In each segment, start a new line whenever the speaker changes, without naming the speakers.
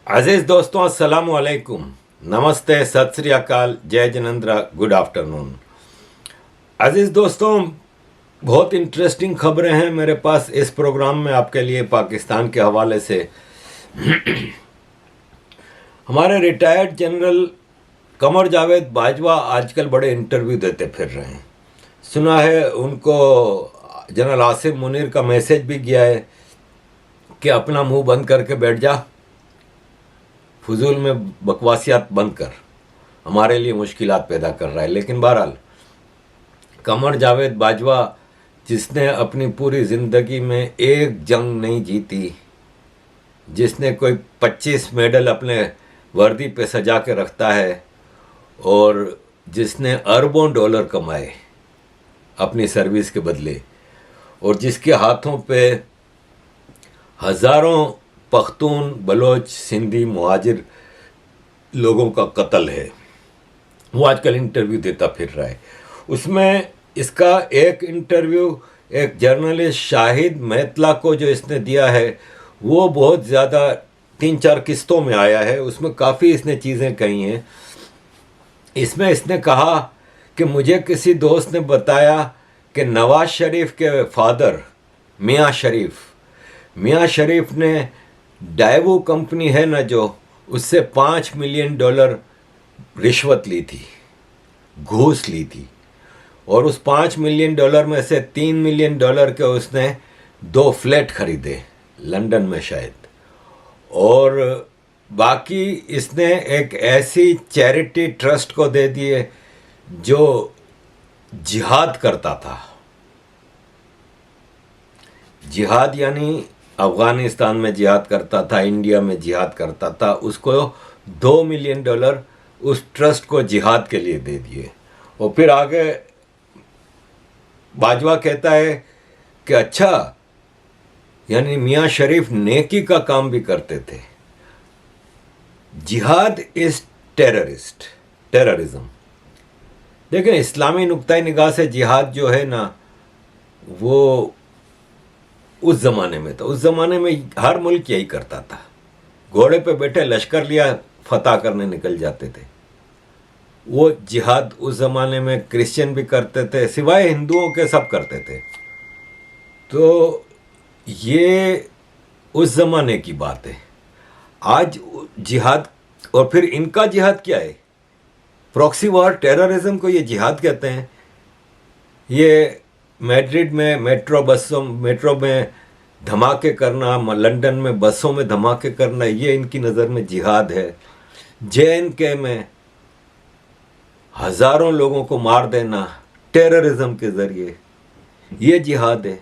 अजीज दोस्तों, अस्सलाम वालेकुम, नमस्ते, सत श्री अकाल, जय जिनेंद्र, गुड आफ्टरनून। अजीज दोस्तों, बहुत इंटरेस्टिंग खबरें हैं मेरे पास इस प्रोग्राम में आपके लिए पाकिस्तान के हवाले से। हमारे रिटायर्ड जनरल कमर जावेद बाजवा आजकल बड़े इंटरव्यू देते फिर रहे हैं। सुना है उनको जनरल आसिम मुनीर का मैसेज भी गया है कि अपना मुंह बंद करके बैठ जा, फजूल में बकवासियात बंद कर, हमारे लिए मुश्किलात पैदा कर रहा है। लेकिन बहरहाल कमर जावेद बाजवा, जिसने अपनी पूरी ज़िंदगी में एक जंग नहीं जीती, जिसने कोई 25 मेडल अपने वर्दी पे सजा के रखता है और जिसने अरबों डॉलर कमाए अपनी सर्विस के बदले, और जिसके हाथों पे हज़ारों पख्तून, बलोच, सिंधी, मुहाजिर लोगों का कत्ल है, वो आजकल इंटरव्यू देता फिर रहा है। उसमें इसका एक इंटरव्यू एक जर्नलिस्ट शाहिद मेहतला को जो इसने दिया है, वो बहुत ज़्यादा 3-4 किस्तों में आया है। उसमें काफ़ी इसने चीज़ें कही हैं। इसमें इसने कहा कि मुझे किसी दोस्त ने बताया कि नवाज शरीफ के फादर मियाँ शरीफ ने डाइवो कंपनी है ना, जो उससे $5 मिलियन रिश्वत ली थी, घूस ली थी, और उस $5 मिलियन में से $3 मिलियन के उसने 2 फ्लैट खरीदे लंदन में शायद, और बाकी इसने एक ऐसी चैरिटी ट्रस्ट को दे दिए जो जिहाद करता था। जिहाद यानी अफ़गानिस्तान में जिहाद करता था, इंडिया में जिहाद करता था, उसको $2 मिलियन उस ट्रस्ट को जिहाद के लिए दे दिए। और फिर आगे बाजवा कहता है कि अच्छा, यानी मियाँ शरीफ नेकी का काम भी करते थे। जिहाद इज टेररिज्म। देखें, इस्लामी नुक्ता निगाह से जिहाद जो है ना, वो उस ज़माने में था। उस ज़माने में हर मुल्क यही करता था, घोड़े पे बैठे लश्कर लिया, फतह करने निकल जाते थे। वो जिहाद उस ज़माने में क्रिश्चियन भी करते थे, सिवाय हिंदुओं के सब करते थे। तो ये उस ज़माने की बात है। आज जिहाद, और फिर इनका जिहाद क्या है? प्रॉक्सी वॉर, टेररिज्म को ये जिहाद कहते हैं। ये मैड्रिड में मेट्रो में धमाके करना, लंदन में बसों में धमाके करना, ये इनकी नज़र में जिहाद है। JNK में हज़ारों लोगों को मार देना टेररिज्म के ज़रिए, ये जिहाद है।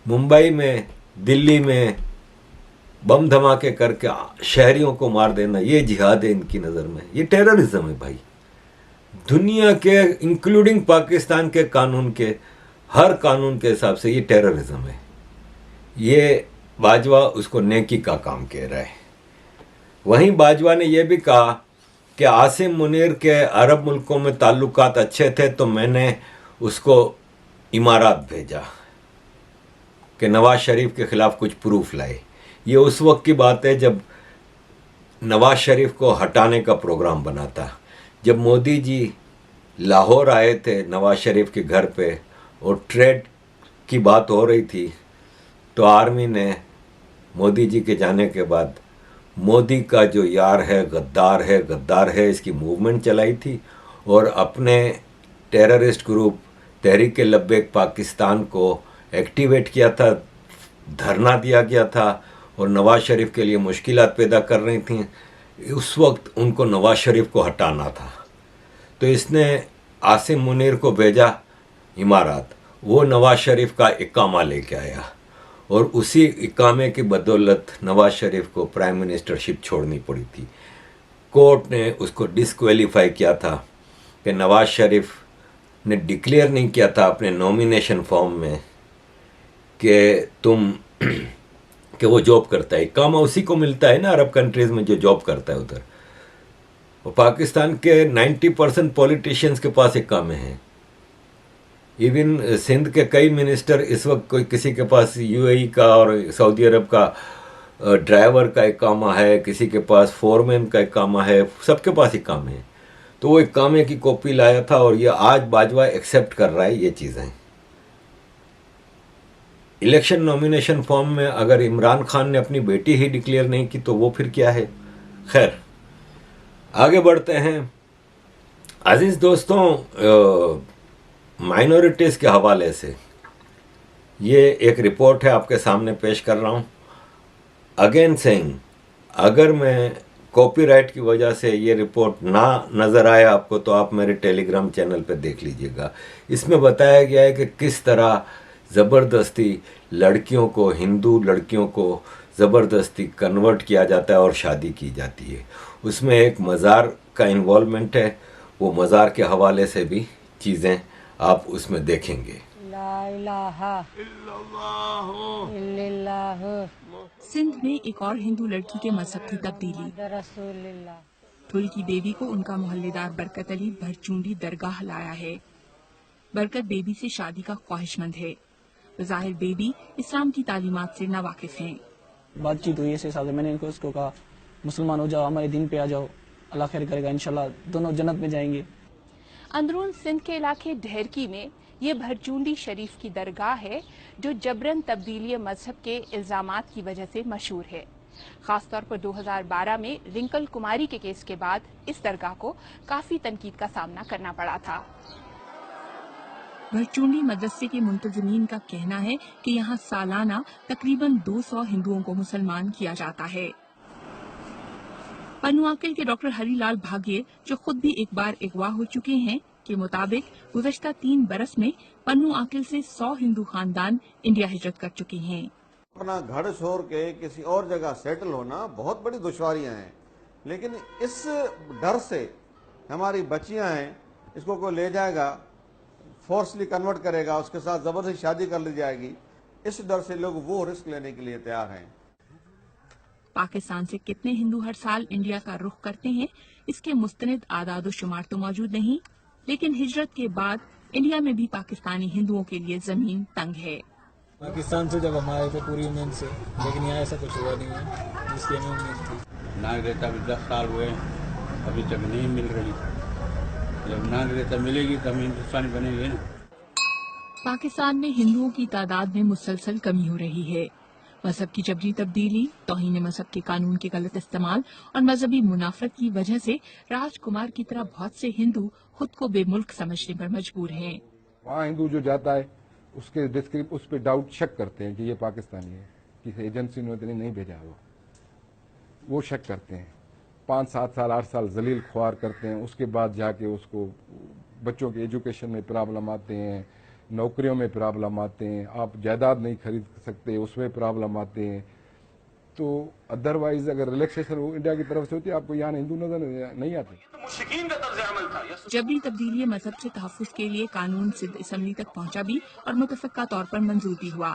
मुंबई में, दिल्ली में बम धमाके करके शहरियों को मार देना, ये जिहाद है इनकी नज़र में। ये टेररिज्म है भाई। दुनिया के इंक्लूडिंग पाकिस्तान के कानून के, हर कानून के हिसाब से ये टेररिज्म है। ये बाजवा उसको नेकी का काम कह रहा है। वहीं बाजवा ने यह भी कहा कि आसिम मुनीर के अरब मुल्कों में ताल्लुकात अच्छे थे, तो मैंने उसको इमारात भेजा कि नवाज शरीफ के ख़िलाफ़ कुछ प्रूफ लाए। ये उस वक्त की बात है जब नवाज शरीफ को हटाने का प्रोग्राम बना था। जब मोदी जी लाहौर आए थे नवाज शरीफ के घर पे, और ट्रेड की बात हो रही थी, तो आर्मी ने मोदी जी के जाने के बाद मोदी का जो यार है, गद्दार है, इसकी मूवमेंट चलाई थी, और अपने टेररिस्ट ग्रुप तहरीक लब्बैक पाकिस्तान को एक्टिवेट किया था, धरना दिया गया था, और नवाज शरीफ के लिए मुश्किलात पैदा कर रही थी। उस वक्त उनको नवाज शरीफ को हटाना था, तो इसने आसिम मुनीर को भेजा इमारात। वो नवाज शरीफ का इकामा लेके आया, और उसी इकामे की बदौलत नवाज शरीफ को प्राइम मिनिस्टरशिप छोड़नी पड़ी थी। कोर्ट ने उसको डिस्क्वालीफाई किया था कि नवाज शरीफ ने डिक्लेयर नहीं किया था अपने नॉमिनेशन फॉर्म में कि वो जॉब करता है। इकामा उसी को मिलता है ना अरब कंट्रीज़ में जो जॉब करता है उधर। और पाकिस्तान के 90% पॉलिटिशियंस के पास इकामे हैं। इवन सिंध के कई मिनिस्टर इस वक्त कोई किसी के पास UAE का और सऊदी अरब का ड्राइवर का एक कामा है, किसी के पास फोरमैन का एक कामा है, सबके पास ही काम है। तो वो एक कामे की कॉपी लाया था और ये आज बाजवा एक्सेप्ट कर रहा है ये चीज़ें। इलेक्शन नॉमिनेशन फॉर्म में अगर इमरान खान ने अपनी बेटी ही डिक्लेयर नहीं की तो वो फिर क्या है। खैर, आगे बढ़ते हैं। अजीज दोस्तों, माइनॉरिटीज़ के हवाले से ये एक रिपोर्ट है, आपके सामने पेश कर रहा हूँ। अगेन सेइंग, अगर मैं कॉपीराइट की वजह से ये रिपोर्ट ना नज़र आए आपको तो आप मेरे टेलीग्राम चैनल पे देख लीजिएगा। इसमें बताया गया है कि किस तरह ज़बरदस्ती लड़कियों को, हिंदू लड़कियों को ज़बरदस्ती कन्वर्ट किया जाता है और शादी की जाती है। उसमें एक मज़ार का इन्वॉल्वमेंट है, वो मज़ार के हवाले से भी चीज़ें आप उसमें देखेंगे।
ला इलाहा इल्लल्लाह
सिंध में एक और हिंदू लड़की के मजहब की तब्दीली।
मुहम्मद रसूलुल्लाह।
ठुल की देवी को उनका मोहल्लेदार बरकत अली भरचूंडी दरगाह लाया है। बरकत बेबी से शादी का ख्वाहिशमंद है। ज़ाहिर बेबी इस्लाम की तालीमात से नावाकिफ हैं।
बातचीत हुई ऐसे हिसाब से मैंने उसको कहा मुसलमान हो जाओ, हमारे दीन पे आ जाओ, अल्लाह खैर करेगा, इंशाल्लाह दोनों जन्नत में जाएंगे।
अंदरून सिंध के इलाके ढेरकी में ये भरचूंडी शरीफ की दरगाह है जो जबरन तब्दीली मजहब के इल्जामात की वजह से मशहूर है। खासतौर पर 2012 में रिंकल कुमारी के केस के बाद इस दरगाह को काफी तनकीद का सामना करना पड़ा था।
भरचूंडी मदरसे के मुंतजमीन का कहना है कि यहाँ सालाना तकरीबन 200 हिंदुओं को मुसलमान किया जाता है। पन्नू आकिल के डॉक्टर हरीलाल भाग्य, जो खुद भी एक बार अगवा हो चुके हैं, के मुताबिक गुज़श्ता 3 बरस में पन्नू आकिल से 100 हिंदू खानदान इंडिया हिजरत कर चुके हैं।
अपना घर छोड़ के किसी और जगह सेटल होना बहुत बड़ी दुश्वारियां हैं, लेकिन इस डर से हमारी बच्चियां हैं, इसको कोई ले जाएगा, फोर्सली कन्वर्ट करेगा, उसके साथ जबरदस्ती शादी कर ली जाएगी, इस डर से लोग वो रिस्क लेने के लिए तैयार हैं।
पाकिस्तान से कितने हिंदू हर साल इंडिया का रुख करते हैं, इसके मुस्तनिद आदाद शुमार तो मौजूद नहीं, लेकिन हिजरत के बाद इंडिया में भी पाकिस्तानी हिंदुओं के लिए जमीन तंग है।
पाकिस्तान से जब हम आए थे पूरी उम्मीद से, लेकिन यहाँ ऐसा कुछ हुआ नहीं है जिसकी हमें उम्मीद थी।
नागरिकता अभी 10 साल हुए, अभी तक नहीं मिल रही। जब नागरिकता मिलेगी तो हम हिंदुस्तानी बनेंगे ना।
पाकिस्तान में हिंदुओं की तादाद में मुसलसल कमी हो रही है। मजहब की जबरी तब्दीली, तौहीन मजहब के कानून के गलत इस्तेमाल और मजहबी मुनाफरत की वजह से राजकुमार की तरह बहुत से हिंदू खुद को बेमुल्क समझने पर मजबूर हैं।
वहाँ हिंदू जो जाता है उसके उस पर डाउट शक करते हैं कि ये पाकिस्तानी है, किसी एजेंसी ने तो नहीं भेजा, वो शक करते हैं। 5, 7 साल 8 साल जलील ख्वार करते हैं, उसके बाद जाके उसको बच्चों के एजुकेशन में प्रॉब्लम आते हैं, नौकरियों में प्रॉब्लम आते हैं, आप जायदाद नहीं खरीद सकते, उसमें प्रॉब्लम आते हैं। तो अदरवाइज अगर रिलैक्सेशन इंडिया की तरफ से होती है, आपको यहाँ हिंदू नजर नहीं आते।
जबरी तब्दीली मजहब से तहफ़्फ़ुज़ के लिए कानून सिंध असम्बली तक पहुंचा भी और मुतफ़क्का तौर पर मंजूर भी हुआ,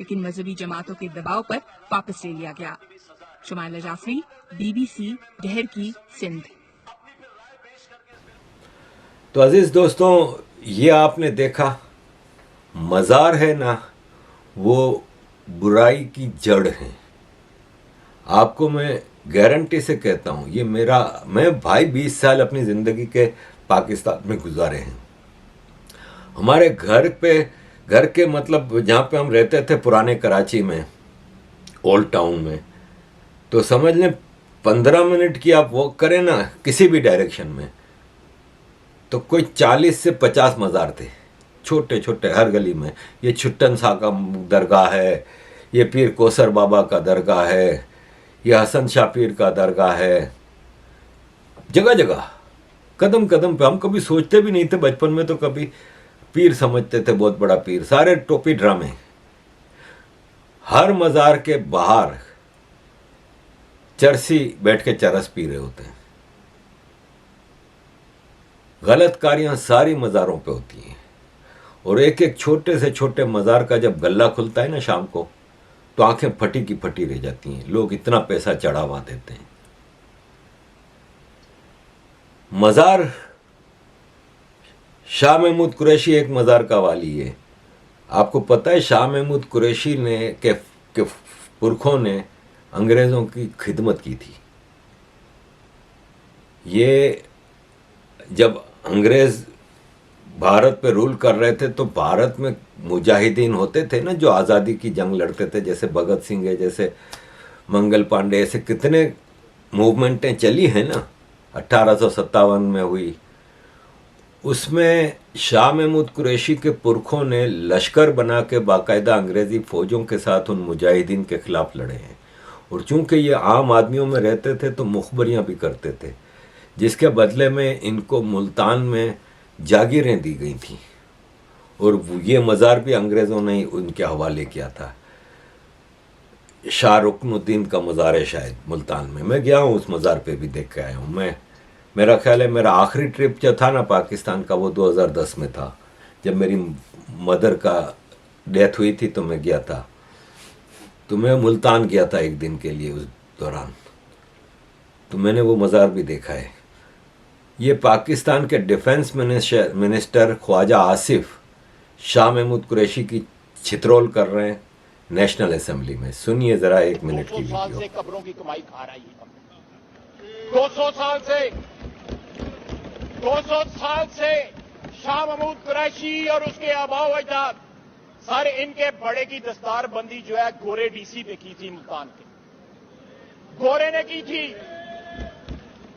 लेकिन मजहबी जमातों के दबाव पर वापस ले लिया गया। शुमाइला जाफरी, BBC, ढेरकी, सिंध।
तो अजीज दोस्तों, ये आपने देखा, मज़ार है ना, वो बुराई की जड़ है। आपको मैं गारंटी से कहता हूँ, ये मैं भाई 20 साल अपनी ज़िंदगी के पाकिस्तान में गुजारे हैं। हमारे घर के मतलब जहाँ पे हम रहते थे पुराने कराची में, ओल्ड टाउन में, तो समझ लें 15 मिनट की आप वॉक करें ना किसी भी डायरेक्शन में, तो कोई 40 से 50 मज़ार थे, छोटे छोटे हर गली में। ये छुट्टन शाह का दरगाह है, ये पीर कोसर बाबा का दरगाह है, ये हसन शाह पीर का दरगाह है। जगह जगह, कदम कदम पे। हम कभी सोचते भी नहीं थे बचपन में, तो कभी पीर समझते थे बहुत बड़ा पीर, सारे टोपी ड्रामे। हर मज़ार के बाहर चरसी बैठ के चरस पी रहे होते हैं। गलत कारियां सारी मज़ारों पे होती हैं, और एक एक छोटे से छोटे मज़ार का जब गल्ला खुलता है ना शाम को, तो आंखें फटी की फटी रह जाती हैं। लोग इतना पैसा चढ़ावा देते हैं। मज़ार, शाह महमूद कुरैशी एक मज़ार का वाली है। आपको पता है शाह महमूद कुरैशी ने के पुरखों ने अंग्रेज़ों की खिदमत की थी। ये जब अंग्रेज़ भारत पे रूल कर रहे थे तो भारत में मुजाहिदीन होते थे ना, जो आज़ादी की जंग लड़ते थे, जैसे भगत सिंह है, जैसे मंगल पांडे, ऐसे कितने मूवमेंटें चली हैं ना, 1857 में हुई। उसमें शाह महमूद कुरैशी के पुरखों ने लश्कर बना के बाकायदा अंग्रेज़ी फ़ौजों के साथ उन मुजाहिदीन के ख़िलाफ़ लड़े हैं। और चूंकि ये आम आदमियों में रहते थे तो मुखबरियाँ भी करते थे, जिसके बदले में इनको मुल्तान में जागीरें दी गई थी। और ये मज़ार भी अंग्रेज़ों ने ही उनके हवाले किया था। शाह रुकनुद्दीन का मज़ार है शायद मुल्तान में, मैं गया हूँ उस मज़ार पे भी देख के आया हूँ। मेरा ख्याल है मेरा आखिरी ट्रिप जो था ना पाकिस्तान का, वो 2010 में था, जब मेरी मदर का डेथ हुई थी तो मैं गया था। तो मैं मुल्तान गया था एक दिन के लिए उस दौरान, तो मैंने वो मज़ार भी देखा है। ये पाकिस्तान के डिफेंस मिनिस्टर ख्वाजा आसिफ शाह महमूद कुरैशी की छितरोल कर रहे हैं नेशनल असेंबली में। सुनिए ज़रा 1 मिनट की
200 साल
वीडियो।
से कब्रों की कमाई खा रही है। 200 साल से शाह महमूद कुरैशी और उसके आबाओ अजदाद सारे इनके बड़े की दस्तार बंदी जो है गोरे डीसी पे की थी, मुल्तान के गोरे ने की थी।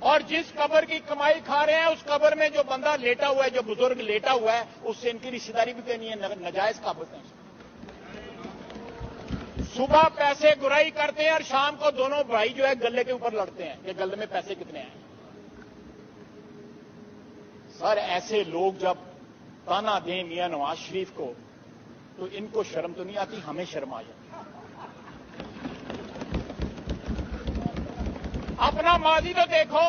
और जिस कब्र की कमाई खा रहे हैं उस कब्र में जो बंदा लेटा हुआ है, जो बुजुर्ग लेटा हुआ है, उससे इनकी रिश्तेदारी भी करनी है, नजायज कब्र है। सुबह पैसे गुराई करते हैं और शाम को दोनों भाई जो है गले के ऊपर लड़ते हैं कि गले में पैसे कितने हैं। सर ऐसे लोग जब ताना दें मियां नवाज शरीफ को तो इनको शर्म तो नहीं आती, हमें शर्म आ जाती। अपना माजी तो देखो,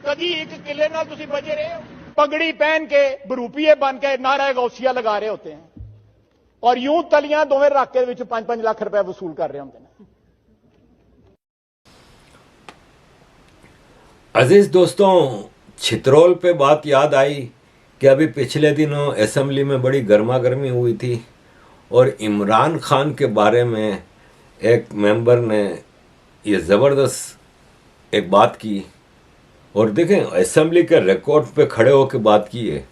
कभी एक किले नाल तुसी बजे रहे हो। पगड़ी पहन के बरूपीए बन के नारा गौसिया लगा रहे होते हैं और यूं तलियां दोवें रख के 5-5 लाख रुपए वसूल कर रहे होते हैं।
अजीज दोस्तों, छितरोल पे बात याद आई कि अभी पिछले दिनों असेंबली में बड़ी गर्मा गर्मी हुई थी और इमरान खान के बारे में एक मेंबर ने ये ज़बरदस्त एक बात की। और देखें, असेंबली के रिकॉर्ड पे खड़े होकर बात की है।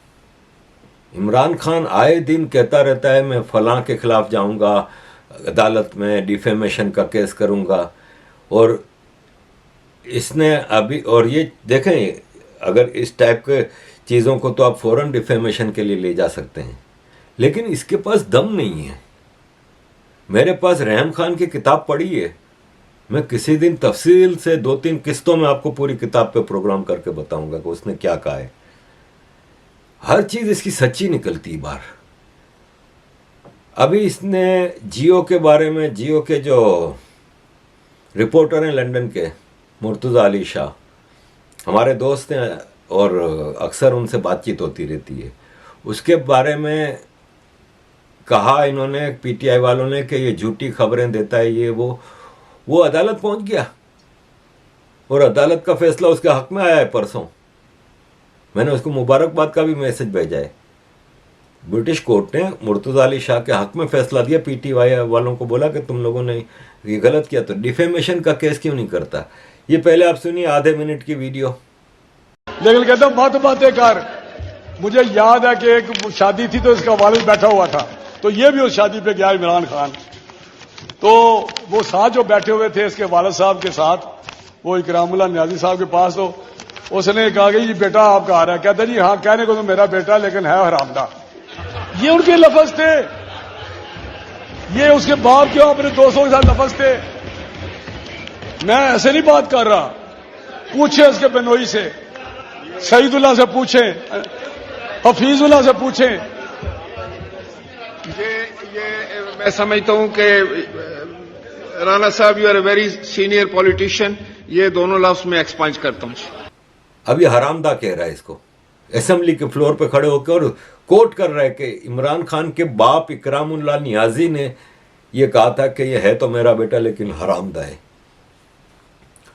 इमरान खान आए दिन कहता रहता है मैं फलां के खिलाफ जाऊंगा अदालत में, डिफेमेशन का केस करूंगा। और इसने अभी, और ये देखें, अगर इस टाइप के चीज़ों को तो आप फ़ौरन डिफेमेशन के लिए ले जा सकते हैं, लेकिन इसके पास दम नहीं है। मेरे पास रहम खान की किताब पढ़ी है, मैं किसी दिन तफसील से 2-3 किस्तों में आपको पूरी किताब पे प्रोग्राम करके बताऊंगा कि उसने क्या कहा है। हर चीज़ इसकी सच्ची निकलती बार। अभी इसने जियो के बारे में, जियो के जो रिपोर्टर हैं लंदन के, मुर्तज़ा अली शाह, हमारे दोस्त हैं और अक्सर उनसे बातचीत होती रहती है, उसके बारे में कहा इन्होंने, पीटीआई वालों ने, कि ये झूठी खबरें देता है, ये वो अदालत पहुंच गया और अदालत का फैसला उसके हक में आया है परसों। मैंने उसको मुबारकबाद का भी मैसेज भेजा है। ब्रिटिश कोर्ट ने मुर्तज़ा अली शाह के हक में फैसला दिया। पीटीआई वालों को बोला कि तुम लोगों ने ये गलत किया, तो डिफेमेशन का केस क्यों नहीं करता। ये पहले आप सुनिए आधे मिनट की वीडियो।
लेकिन कहता मत बातें कर। मुझे याद है कि एक शादी थी तो इसका वालिद बैठा हुआ था, तो ये भी उस शादी पे गया इमरान खान। तो वो साथ जो बैठे हुए थे इसके वालिद साहब के साथ, वो इकरामुल्लाह नियाजी साहब के पास, तो उसने कहा कि ये बेटा आपका आ रहा है। कहता जी हाँ, कहने को तो मेरा बेटा लेकिन है हरामदा। ये उनके लफ्ज थे, ये उसके बाप के अपने दोस्तों के साथ लफ्ज थे। मैं ऐसे नहीं बात कर रहा, पूछे इसके बेनोई से, सईदुल्लाह से पूछे, हफीजुल्लाह से पूछे।
ये मैं समझता हूं कि राना साहब you are a very senior politician, ये दोनों लफ्ज में एक्सपांज करता हूं।
अभी हरामदा कह रहा है इसको, असेंबली के फ्लोर पे खड़े होकर, और कोट कर रहा है कि इमरान खान के बाप इकरामुल्लाह नियाजी ने यह कहा था कि यह है तो मेरा बेटा लेकिन हरामदा है।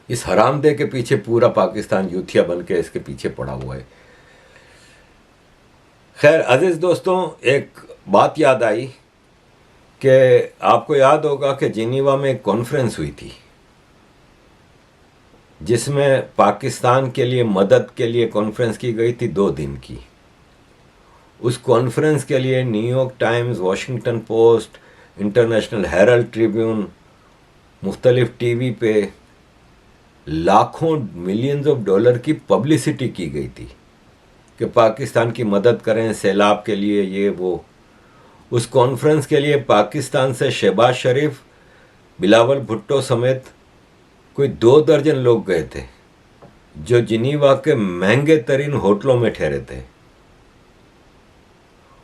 इस हरामदे के पीछे पूरा पाकिस्तान यूथिया बन के इसके पीछे पड़ा हुआ है। खैर अजीज दोस्तों, एक बात याद आई कि आपको याद होगा कि जिनीवा में एक कॉन्फ्रेंस हुई थी जिसमें पाकिस्तान के लिए मदद के लिए कॉन्फ्रेंस की गई थी 2 दिन की। उस कॉन्फ्रेंस के लिए New York Times, Washington Post, International Herald Tribune, मुख्तलिफ टीवी पे लाखों मिलियंस ऑफ डॉलर की पब्लिसिटी की गई थी कि पाकिस्तान की मदद करें सैलाब के लिए, ये वो। उस कॉन्फ्रेंस के लिए पाकिस्तान से शहबाज शरीफ, बिलावल भुट्टो समेत कोई 2 दर्जन लोग गए थे जो जिनीवा के महंगे तरीन होटलों में ठहरे थे।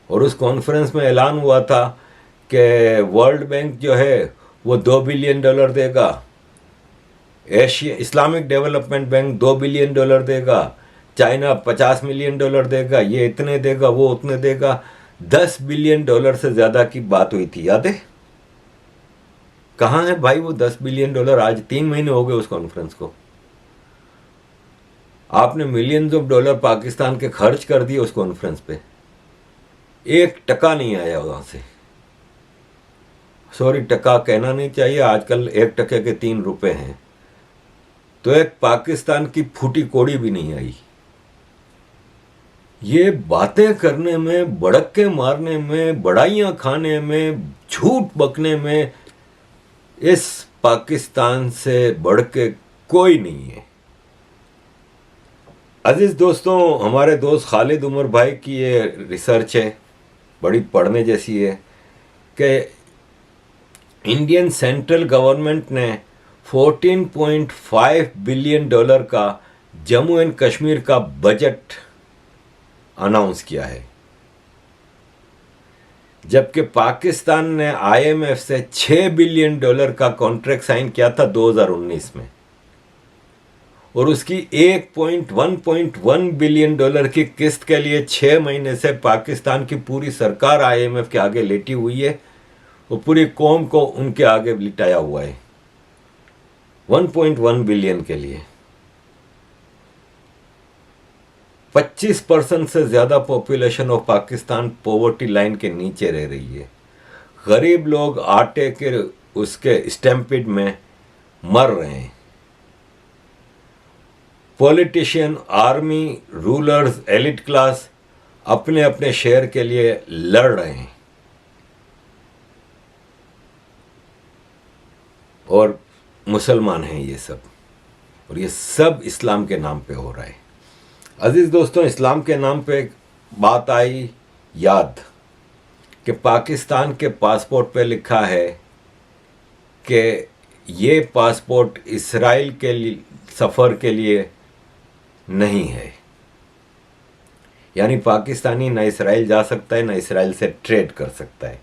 और उस कॉन्फ्रेंस में ऐलान हुआ था कि वर्ल्ड बैंक जो है वो $2 बिलियन देगा, Asia Islamic development bank $2 billion देगा, चाइना $50 मिलियन देगा, ये इतने देगा, वो उतने देगा। $10 बिलियन से ज़्यादा की बात हुई थी, याद है? कहाँ है भाई वो $10 बिलियन? आज 3 महीने हो गए उस कॉन्फ्रेंस को। आपने मिलियंस ऑफ डॉलर पाकिस्तान के खर्च कर दिए उस कॉन्फ्रेंस पे, 1 टका नहीं आया वहां से। सॉरी, टका कहना नहीं चाहिए, आजकल 1 टके के 3 रुपए हैं। तो एक पाकिस्तान की फूटी कोड़ी भी नहीं आई। ये बातें करने में, बड़क्के मारने में, बड़ाइयां खाने में, झूठ बकने में इस पाकिस्तान से बढ़ के कोई नहीं है। अजीज दोस्तों, हमारे दोस्त खालिद उमर भाई की ये रिसर्च है, बड़ी पढ़ने जैसी है कि इंडियन सेंट्रल गवर्नमेंट ने $14.5 बिलियन का जम्मू एंड कश्मीर का बजट अनाउंस किया है, जबकि पाकिस्तान ने IMF से $6 बिलियन का कॉन्ट्रैक्ट साइन किया था 2019 में, और उसकी 1.1 बिलियन की किस्त के लिए 6 महीने से पाकिस्तान की पूरी सरकार IMF के आगे लेटी हुई है, वो पूरी कौम को उनके आगे लिटाया हुआ है 1.1 बिलियन के लिए। 25% से ज्यादा population of Pakistan poverty line के नीचे रह रही है। गरीब लोग आटे के उसके स्टैम्पिड में मर रहे हैं। Politician, army, rulers, elite class अपने अपने शेयर के लिए लड़ रहे हैं, और मुसलमान हैं ये सब, और ये सब इस्लाम के नाम पे हो रहा है। अजीज दोस्तों, इस्लाम के नाम पे एक बात आई याद कि पाकिस्तान के पासपोर्ट पे लिखा है कि ये पासपोर्ट इसराइल के लिए सफ़र के लिए नहीं है, यानी पाकिस्तानी ना इसराइल जा सकता है ना इसराइल से ट्रेड कर सकता है।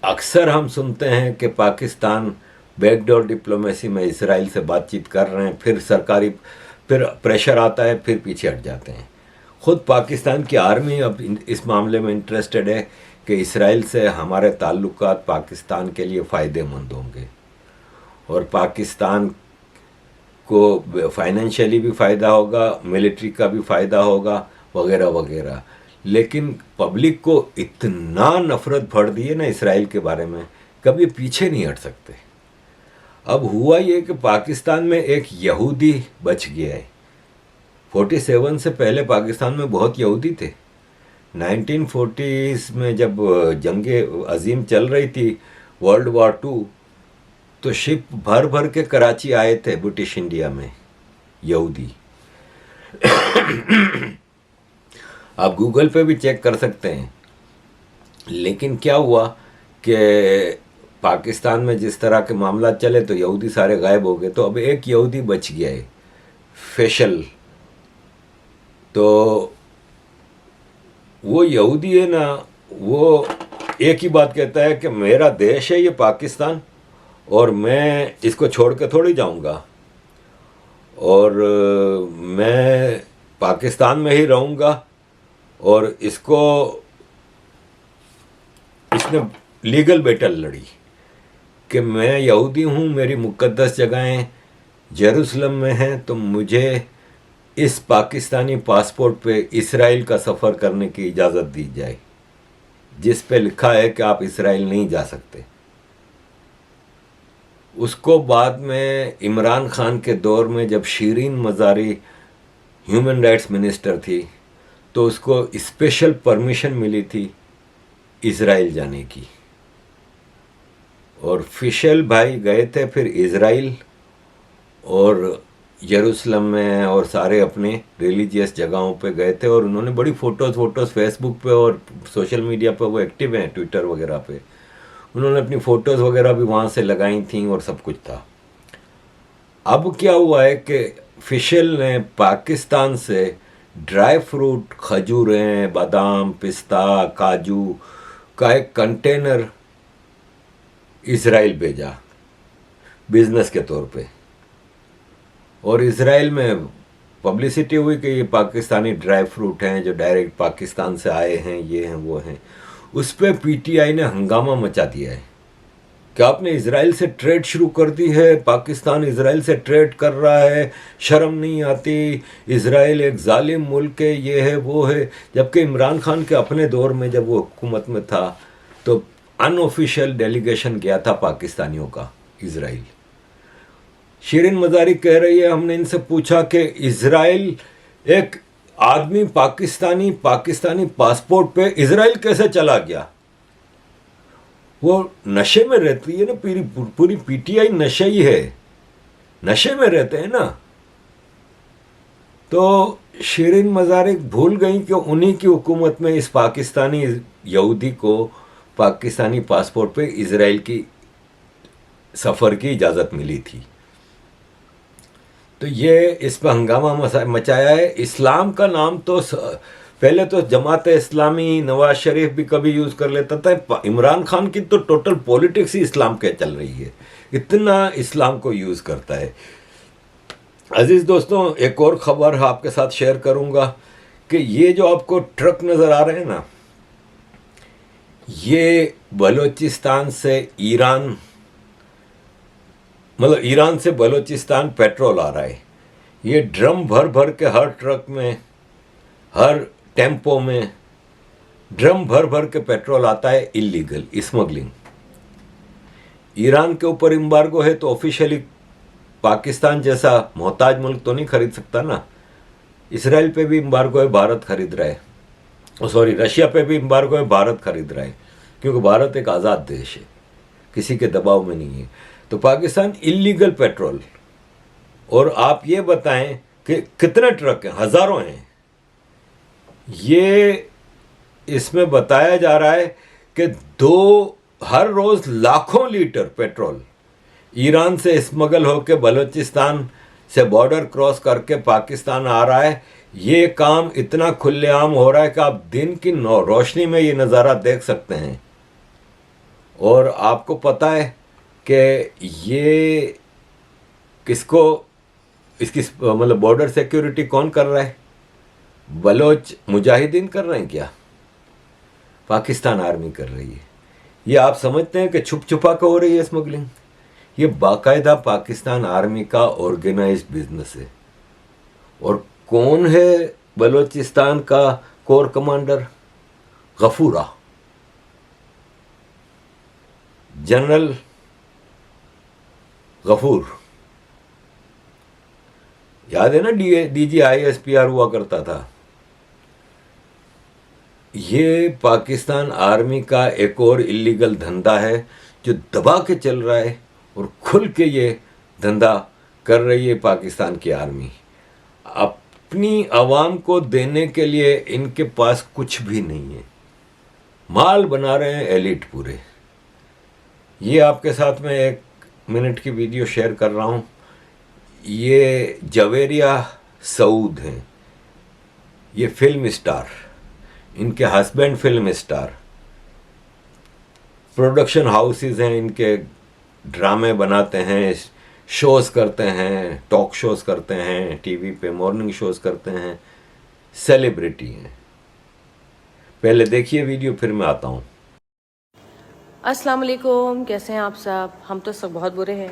अक्सर हम सुनते हैं कि पाकिस्तान बैकडोर डिप्लोमेसी में इसराइल से बातचीत कर रहे हैं, फिर प्रेशर आता है, फिर पीछे हट जाते हैं। खुद पाकिस्तान की आर्मी अब इस मामले में इंटरेस्टेड है कि इसराइल से हमारे ताल्लुकात पाकिस्तान के लिए फ़ायदेमंद होंगे, और पाकिस्तान को फाइनेंशियली भी फ़ायदा होगा, मिलिट्री का भी फ़ायदा होगा, वगैरह वगैरह। लेकिन पब्लिक को इतना नफरत भर दी है ना इसराइल के बारे में, कभी पीछे नहीं हट सकते। अब हुआ ये कि पाकिस्तान में एक यहूदी बच गया है। 47 से पहले पाकिस्तान में बहुत यहूदी थे। 1940s में जब जंगे अजीम चल रही थी, वर्ल्ड वॉर 2, तो शिप भर भर के कराची आए थे ब्रिटिश इंडिया में यहूदी। आप गूगल पे भी चेक कर सकते हैं। लेकिन क्या हुआ कि पाकिस्तान में जिस तरह के मामला चले तो यहूदी सारे गायब हो गए। तो अब एक यहूदी बच गया है, फैसल। तो वो यहूदी है ना, वो एक ही बात कहता है कि मेरा देश है ये पाकिस्तान, और मैं इसको छोड़ के थोड़ी जाऊंगा, और मैं पाकिस्तान में ही रहूंगा। और इसने लीगल बैटल लड़ी कि मैं यहूदी हूँ, मेरी मुक़द्दस जगहें जेरूसलम में हैं, तो मुझे इस पाकिस्तानी पासपोर्ट पे इसराइल का सफ़र करने की इजाज़त दी जाए। जिस पे लिखा है कि आप इसराइल नहीं जा सकते। उसको बाद में इमरान खान के दौर में जब Shireen Mazari human rights minister थी तो उसको स्पेशल परमिशन मिली थी इज़राइल जाने की, और फिशल भाई गए थे फिर इज़राइल और यरूशलेम में और सारे अपने रिलीजियस जगहों पे गए थे, और उन्होंने बड़ी फ़ोटोज़ फेसबुक पे और सोशल मीडिया पे, वो एक्टिव हैं ट्विटर वगैरह पे, उन्होंने अपनी फ़ोटोज़ वगैरह भी वहाँ से लगाई थी और सब कुछ था। अब क्या हुआ है कि फिशल ने पाकिस्तान से ड्राई फ्रूट, खजूरें, बादाम, पिस्ता, काजू का एक कंटेनर इज़राइल भेजा बिजनेस के तौर पे, और इज़राइल में पब्लिसिटी हुई कि ये पाकिस्तानी ड्राई फ्रूट हैं जो डायरेक्ट पाकिस्तान से आए हैं, ये हैं वो हैं। उस पर पीटीआई ने हंगामा मचा दिया है कि आपने इज़राइल से ट्रेड शुरू कर दी है, पाकिस्तान इज़राइल से ट्रेड कर रहा है, शर्म नहीं आती, इज़राइल एक जालिम मुल्क है, ये है वो है। जबकि इमरान खान के अपने दौर में जब वो हुकूमत में था तो अनऑफिशियल डेलीगेशन गया था पाकिस्तानियों का इज़राइल। शीरीन मज़ारी कह रही है, हमने इनसे पूछा कि इज़राइल एक आदमी पाकिस्तानी पासपोर्ट पे इज़राइल कैसे चला गया? वो नशे में रहती है ना, पूरी पीटीआई नशे ही है, नशे में रहते हैं ना। तो शीरीन मज़ारी भूल गई कि उन्हीं की हुकूमत में इस पाकिस्तानी यहूदी को पाकिस्तानी पासपोर्ट पे इज़राइल की सफ़र की इजाज़त मिली थी। तो ये इस पर हंगामा मचाया है। इस्लाम का नाम तो पहले तो जमात इस्लामी, नवाज शरीफ भी कभी यूज़ कर लेता था, इमरान खान की तो टोटल पॉलिटिक्स ही इस्लाम के चल रही है, इतना इस्लाम को यूज़ करता है। अजीज़ दोस्तों, एक और ख़बर आपके साथ शेयर करूँगा कि ये जो आपको ट्रक नज़र आ रहे हैं ना, ये बलूचिस्तान से ईरान, मतलब ईरान से बलूचिस्तान पेट्रोल आ रहा है। ये ड्रम भर भर के हर ट्रक में, हर टेम्पो में ड्रम भर भर के पेट्रोल आता है, इलीगल स्मगलिंग। ईरान के ऊपर एम्बार्गो है तो ऑफिशियली पाकिस्तान जैसा मोहताज मुल्क तो नहीं खरीद सकता ना। इसराइल पे भी एम्बार्गो है, भारत खरीद रहा है, रशिया पे भी एम्बार्गो है, भारत खरीद रहा है, क्योंकि भारत एक आज़ाद देश है, किसी के दबाव में नहीं है। तो पाकिस्तान इलीगल पेट्रोल, और आप ये बताएं कि कितने ट्रक हैं? हज़ारों हैं। ये इसमें बताया जा रहा है कि हर रोज़ लाखों लीटर पेट्रोल ईरान से स्मगल होकर बलूचिस्तान से बॉर्डर क्रॉस करके पाकिस्तान आ रहा है। ये काम इतना खुलेआम हो रहा है कि आप दिन की रोशनी में ये नज़ारा देख सकते हैं। और आपको पता है कि ये किसको, इसकी मतलब बॉर्डर सिक्योरिटी कौन कर रहा है? बलोच मुजाहिदीन कर रहे हैं क्या? पाकिस्तान आर्मी कर रही है। ये आप समझते हैं कि छुप छुपा कर हो रही है स्मगलिंग? ये बाकायदा पाकिस्तान आर्मी का ऑर्गेनाइज्ड बिजनेस है। और कौन है बलूचिस्तान का कोर कमांडर? गफूरा, जनरल गफूर, याद है ना? DGISPR हुआ करता था। ये पाकिस्तान आर्मी का एक और इलीगल धंधा है जो दबा के चल रहा है, और खुल के ये धंधा कर रही है पाकिस्तान की आर्मी। अपनी आवाम को देने के लिए इनके पास कुछ भी नहीं है, माल बना रहे हैं एलिट पूरे। ये आपके साथ में 1 मिनट की वीडियो शेयर कर रहा हूँ। ये जवेरिया सऊद हैं, ये फिल्म स्टार, इनके husband film star, production houses हैं, इनके ड्रामे बनाते हैं, शोज़ करते हैं, टॉक शोज़ करते हैं, टीवी पे मॉर्निंग शोज़ करते हैं, सेलिब्रिटी हैं। पहले देखिए वीडियो, फिर मैं आता हूँ।
अस्सलाम वालेकुम, कैसे हैं आप सब? हम तो सब बहुत बुरे हैं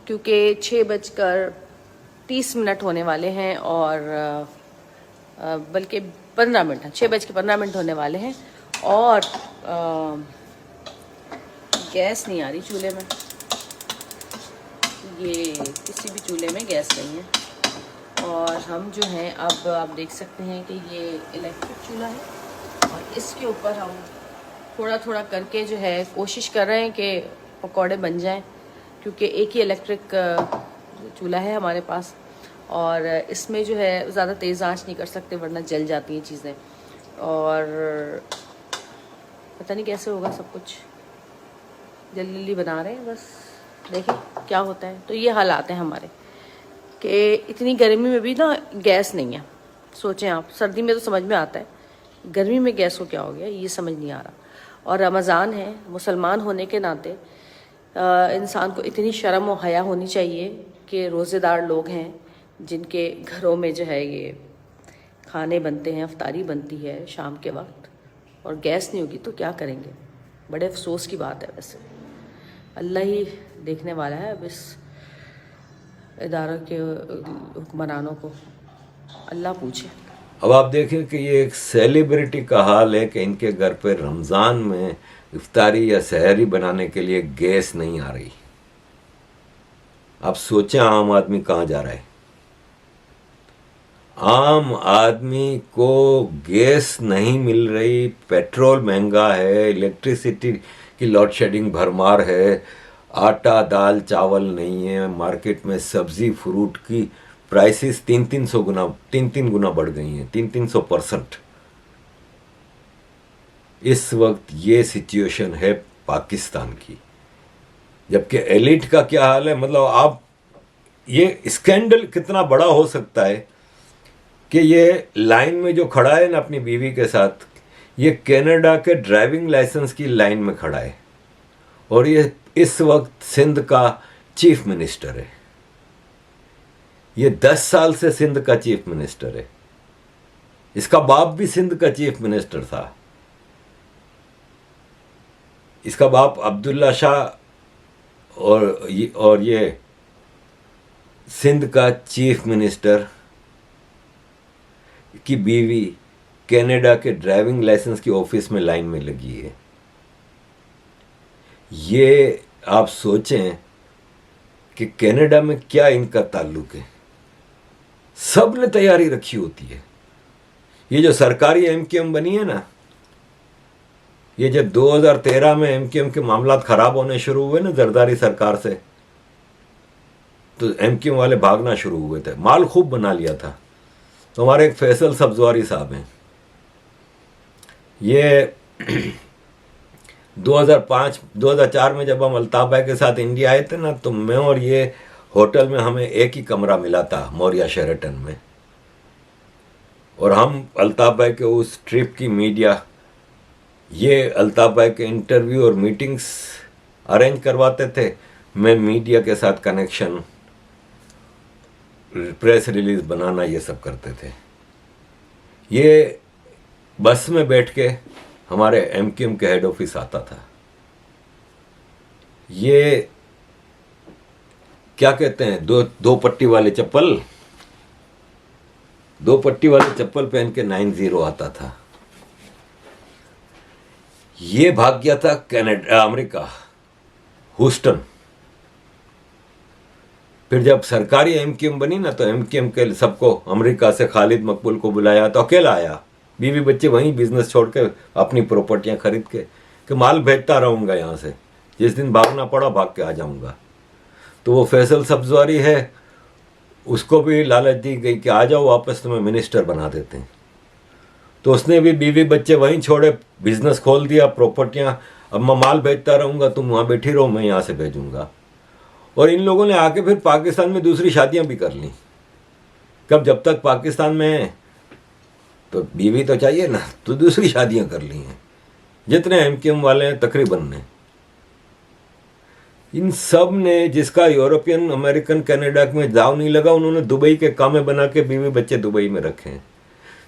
क्योंकि 6:30 होने वाले हैं, और बल्कि 15 मिनट, 6:15 होने वाले हैं, और गैस नहीं आ रही चूल्हे में, ये किसी भी चूल्हे में गैस नहीं है। और हम जो हैं अब आप देख सकते हैं कि ये इलेक्ट्रिक चूल्हा है और इसके ऊपर हम थोड़ा थोड़ा करके जो है कोशिश कर रहे हैं कि पकौड़े बन जाएं, क्योंकि एक ही इलेक्ट्रिक चूल्हा है हमारे पास और इसमें जो है ज़्यादा तेज़ आंच नहीं कर सकते वरना जल जाती हैं चीज़ें, और पता नहीं कैसे होगा सब कुछ। जल्दी जल्दी बना रहे हैं, बस देखें क्या होता है। तो ये हालात हैं हमारे कि इतनी गर्मी में भी ना गैस नहीं है। सोचें आप, सर्दी में तो समझ में आता है, गर्मी में गैस को क्या हो गया ये समझ नहीं आ रहा। और रमज़ान है, मुसलमान होने के नाते इंसान को इतनी शर्म और हया होनी चाहिए कि रोज़ेदार लोग हैं जिनके घरों में जो है ये खाने बनते हैं, अफ्तारी बनती है शाम के वक्त, और गैस नहीं होगी तो क्या करेंगे। बड़े अफसोस की बात है। वैसे अल्लाह ही देखने वाला है, अब इस इदारों के हुक्मरानों को अल्लाह पूछे।
अब आप देखें कि ये एक सेलिब्रिटी का हाल है कि इनके घर पे रमज़ान में इफ्तारी या सहरी बनाने के लिए गैस नहीं आ रही। आप सोचें आम आदमी कहाँ जा रहा है। आम आदमी को गैस नहीं मिल रही, पेट्रोल महंगा है, इलेक्ट्रिसिटी की लोड शेडिंग भरमार है, आटा दाल चावल नहीं है, मार्केट में सब्जी फ्रूट की प्राइसेस 3-3 गुना बढ़ गई हैं, 300%। इस वक्त ये सिचुएशन है पाकिस्तान की। जबकि एलिट का क्या हाल है, मतलब आप ये स्कैंडल कितना बड़ा हो सकता है कि ये लाइन में जो खड़ा है ना अपनी बीवी के साथ, ये कनाडा के ड्राइविंग लाइसेंस की लाइन में खड़ा है और ये इस वक्त सिंध का चीफ मिनिस्टर है। ये 10 साल से सिंध का चीफ मिनिस्टर है। इसका बाप भी सिंध का चीफ मिनिस्टर था। इसका बाप अब्दुल्ला शाह और ये सिंध का चीफ मिनिस्टर की बीवी कनाडा के ड्राइविंग लाइसेंस की ऑफिस में लाइन में लगी है। ये आप सोचें कि कनाडा में क्या इनका ताल्लुक है। सब ने तैयारी रखी होती है। ये जो सरकारी एमक्यूएम बनी है ना, ये जब 2013 में एमक्यूएम के मामलात खराब होने शुरू हुए ना जरदारी सरकार से, तो एमक्यूएम वाले भागना शुरू हुए थे। माल खूब बना लिया था। तो हमारे एक फैसल सब्जवारी साहब हैं, ये 2004 में जब हम अल्ताफ भाई के साथ इंडिया आए थे ना, तो मैं और ये होटल में हमें एक ही कमरा मिला था मौर्या शेरेटन में, और हम अल्ताफ भाई के उस ट्रिप की मीडिया, ये अल्ताफ भाई के इंटरव्यू और मीटिंग्स अरेंज करवाते थे, मैं मीडिया के साथ कनेक्शन, प्रेस रिलीज बनाना, ये सब करते थे। ये बस में बैठ के हमारे एमक्यूएम के हेड ऑफिस आता था। ये क्या कहते हैं, दो पट्टी वाले चप्पल, 2 पट्टी वाले चप्पल पहन के 90 आता था। ये भाग गया था कनाडा, अमेरिका, ह्यूस्टन। फिर जब सरकारी एमक्यूएम बनी ना, तो एमक्यूएम के सबको अमेरिका से खालिद मकबूल को बुलाया, तो अकेला आया। बीवी बच्चे वहीं बिजनेस छोड़ के अपनी प्रॉपर्टियां खरीद के कि माल भेजता रहूँगा यहाँ से, जिस दिन भागना पड़ा भाग के आ जाऊँगा। तो वो फैसल सब्जवारी है, उसको भी लालच दी गई कि आ जाओ वापस, तुम्हें मिनिस्टर बना देते हैं। तो उसने भी बीवी बच्चे वहीं छोड़े, बिजनेस खोल दिया, प्रॉपर्टियां, अब मैं माल भेजता रहूँगा, तुम वहाँ बैठी रहो, मैं यहाँ से भेजूँगा। और इन लोगों ने आके फिर पाकिस्तान में दूसरी शादियाँ भी कर ली। कब, जब तक पाकिस्तान में है तो बीवी तो चाहिए ना, तो दूसरी शादियाँ कर ली हैं जितने एमक्यूएम वाले हैं तकरीबन ने। इन सब ने, जिसका यूरोपियन, अमेरिकन, कनाडा में दाव नहीं लगा, उन्होंने दुबई के कामे बना के बीवी बच्चे दुबई में रखे हैं।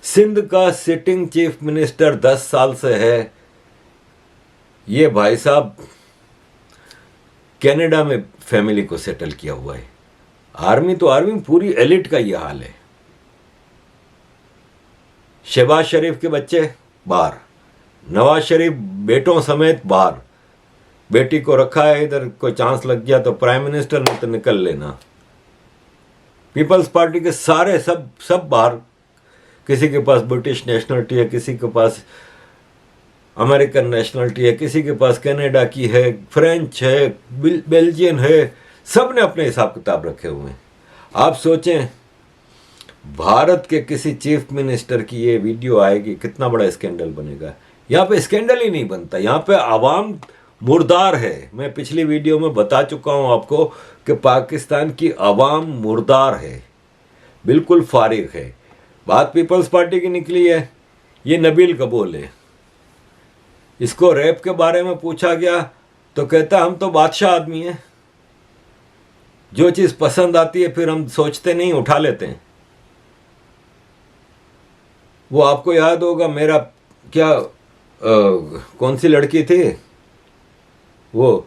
सिंध का सिटिंग चीफ मिनिस्टर 10 साल से है। ये भाई साहब कनाडा में फैमिली को सेटल किया हुआ है। आर्मी तो आर्मी, पूरी एलिट का ये हाल है। शहबाज शरीफ के बच्चे बाहर, नवाज शरीफ बेटों समेत बाहर, बेटी को रखा है इधर, कोई चांस लग गया तो प्राइम मिनिस्टर ने तो निकल लेना। पीपल्स पार्टी के सारे सब बाहर, किसी के पास ब्रिटिश नेशनलिटी है, किसी के पास अमेरिकन नेशनलिटी है, किसी के पास कनाडा की है, फ्रेंच है, बेल्जियन है, सब ने अपने हिसाब किताब रखे हुए हैं। आप सोचें भारत के किसी चीफ मिनिस्टर की ये वीडियो आएगी, कितना बड़ा स्कैंडल बनेगा। यहाँ पे स्कैंडल ही नहीं बनता, यहाँ पे आवाम मुर्दार है। मैं पिछली वीडियो में बता चुका हूँ आपको कि पाकिस्तान की आवाम मुर्दार है, बिल्कुल फारिग है। बात पीपल्स पार्टी की निकली है, ये नबील कबूल है, इसको रैप के बारे में पूछा गया तो कहता हम तो बादशाह आदमी हैं, जो चीज़ पसंद आती है फिर हम सोचते नहीं, उठा लेते हैं। वो आपको याद होगा, मेरा क्या कौन सी लड़की थी वो,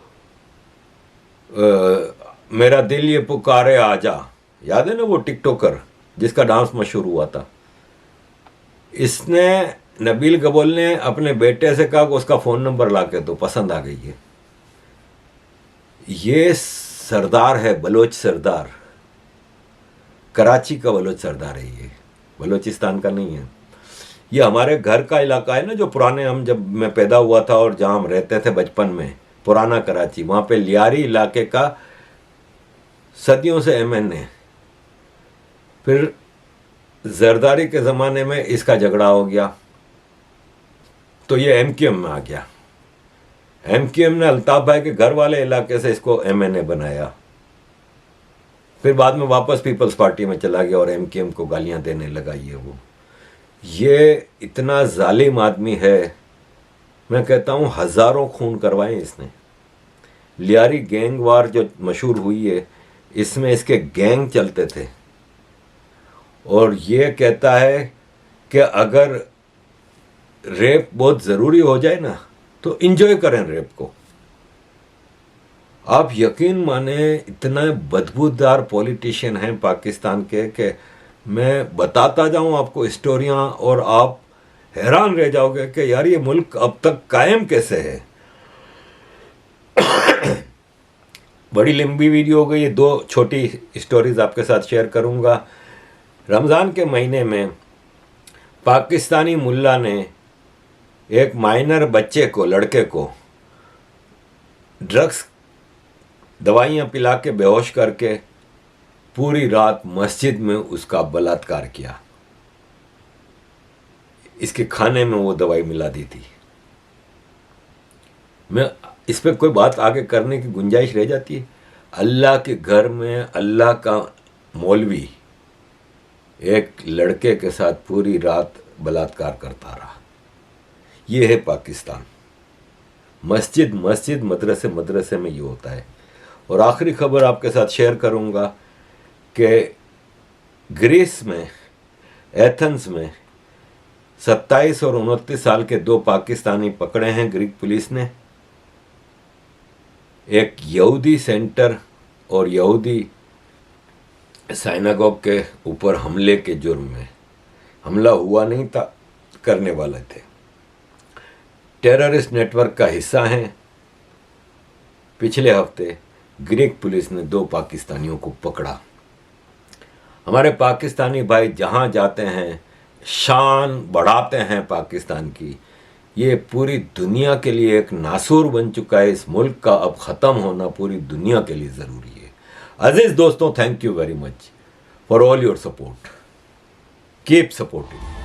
मेरा दिल ये पुकारे आजा, याद है ना, वो टिकटॉकर जिसका डांस मशहूर हुआ था। इसने, नबील कबूल ने अपने बेटे से कहा कि उसका फ़ोन नंबर ला के दो, पसंद आ गई है। ये सरदार है, बलोच सरदार, कराची का बलोच सरदार है, ये बलोचिस्तान का नहीं है। ये हमारे घर का इलाका है ना, जो पुराने, हम जब मैं पैदा हुआ था और जहाँ हम रहते थे बचपन में, पुराना कराची, वहाँ पे लियारी इलाके का सदियों से MN है। फिर जरदारी के ज़माने में इसका झगड़ा हो गया तो ये MQM में आ गया। MQM ने अल्ताफ भाई के घर वाले इलाके से इसको MNA बनाया। फिर बाद में वापस पीपल्स पार्टी में चला गया और MQM को गालियां देने लगा। ये इतना जालिम आदमी है, मैं कहता हूँ हज़ारों खून करवाए इसने। लियारी गैंग वार जो मशहूर हुई है, इसमें इसके गैंग चलते थे। और ये कहता है कि अगर रेप बहुत ज़रूरी हो जाए ना तो इंजॉय करें रेप को। आप यकीन माने इतना बदबूदार पॉलिटिशियन हैं पाकिस्तान के कि मैं बताता जाऊं आपको स्टोरियां और आप हैरान रह जाओगे कि यार ये मुल्क अब तक कायम कैसे है। बड़ी लंबी वीडियो हो गई, ये 2 छोटी स्टोरीज आपके साथ शेयर करूंगा। रमज़ान के महीने में पाकिस्तानी मुल्ला ने एक माइनर बच्चे को, लड़के को ड्रग्स दवाइयाँ पिला के बेहोश करके पूरी रात मस्जिद में उसका बलात्कार किया। इसके खाने में वो दवाई मिला दी थी। मैं इस पर कोई बात आगे करने की गुंजाइश रह जाती है। अल्लाह के घर में अल्लाह का मौलवी एक लड़के के साथ पूरी रात बलात्कार करता रहा। ये है पाकिस्तान। मस्जिद मस्जिद, मदरसे मदरसे में ये होता है। और आखिरी खबर आपके साथ शेयर करूंगा कि ग्रीस में, एथेंस में 27 और 29 साल के 2 पाकिस्तानी पकड़े हैं ग्रीक पुलिस ने। एक यहूदी सेंटर और यहूदी साइनागोग के ऊपर हमले के जुर्म में, हमला हुआ नहीं था, करने वाले थे, टेररिस्ट नेटवर्क का हिस्सा हैं। पिछले हफ्ते ग्रीक पुलिस ने 2 पाकिस्तानियों को पकड़ा। हमारे पाकिस्तानी भाई जहां जाते हैं शान बढ़ाते हैं पाकिस्तान की। ये पूरी दुनिया के लिए एक नासूर बन चुका है। इस मुल्क का अब ख़त्म होना पूरी दुनिया के लिए ज़रूरी है। अजीज़ दोस्तों, thank you very much for all your support. Keep supporting.